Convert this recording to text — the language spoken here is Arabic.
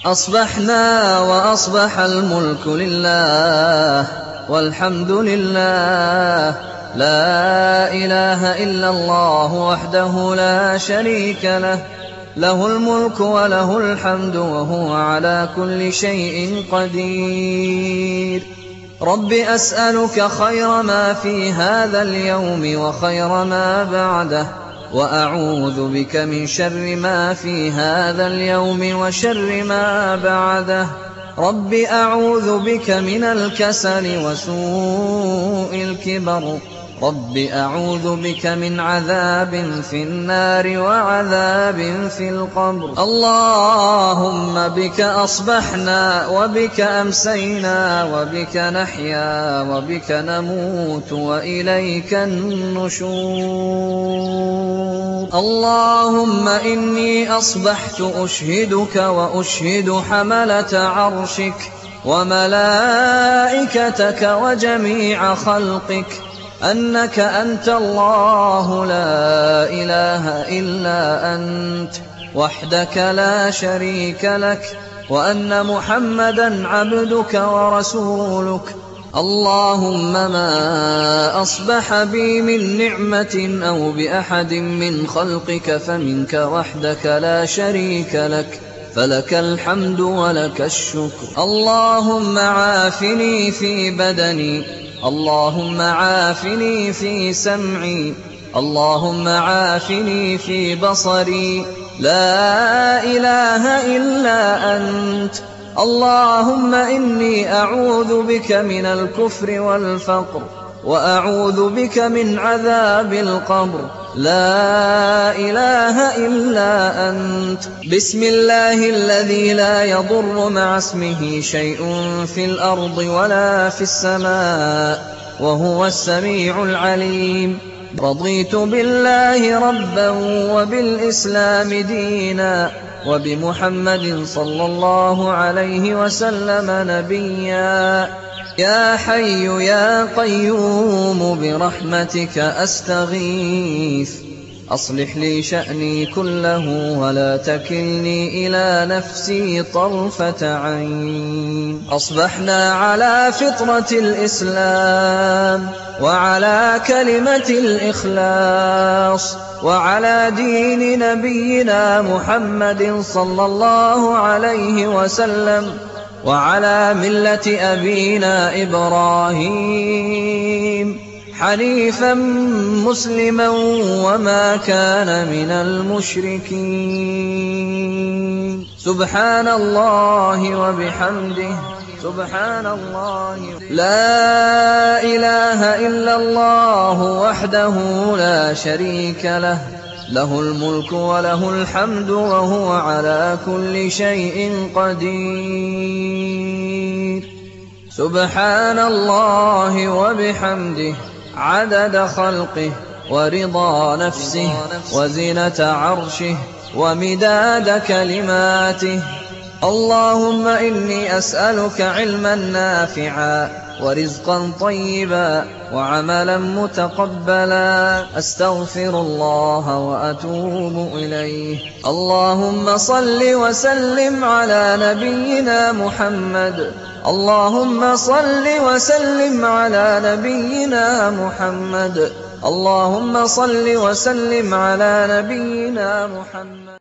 أصبحنا وأصبح الملك لله والحمد لله، لا إله إلا الله وحده لا شريك له، له الملك وله الحمد وهو على كل شيء قدير. رب أسألك خير ما في هذا اليوم وخير ما بعده، وأعوذ بك من شر ما في هذا اليوم وشر ما بعده. رب أعوذ بك من الكسل وسوء الكبر، رب أعوذ بك من عذاب في النار وعذاب في القبر. اللهم بك أصبحنا وبك أمسينا وبك نحيا وبك نموت وإليك النشور. اللهم إني أصبحت أشهدك وأشهد حملة عرشك وملائكتك وجميع خلقك أنك أنت الله لا إله إلا أنت وحدك لا شريك لك، وأن محمدا عبدك ورسولك. اللهم ما أصبح بي من نعمة أو بأحد من خلقك فمنك وحدك لا شريك لك، فلك الحمد ولك الشكر. اللهم عافني في بدني، اللهم عافني في سمعي، اللهم عافني في بصري، لا إله إلا أنت. اللهم إني أعوذ بك من الكفر والفقر، وأعوذ بك من عذاب القبر، لا إله إلا أنت. بسم الله الذي لا يضر مع اسمه شيء في الأرض ولا في السماء وهو السميع العليم. رضيت بالله ربا وبالإسلام دينا وبمحمد صلى الله عليه وسلم نبيا. يا حي يا قيوم برحمتك أستغيث، أصلح لي شأني كله ولا تكلني إلى نفسي طرفة عين. أصبحنا على فطرة الإسلام وعلى كلمة الإخلاص وعلى دين نبينا محمد صلى الله عليه وسلم وعلى ملة أبينا إبراهيم حنيفا مسلما وما كان من المشركين. سبحان الله وبحمده، سبحان الله. لا إله إلا الله وحده لا شريك له، له الملك وله الحمد وهو على كل شيء قدير. سبحان الله وبحمده عدد خلقه ورضا نفسه وزنة عرشه ومداد كلماته. اللهم إني أسألك علما نافعا ورزقا طيبا وعملا متقبلا. أستغفر الله وأتوب إليه. اللهم صل وسلم على نبينا محمد، اللهم صل وسلم على نبينا محمد، اللهم صل وسلم على نبينا محمد.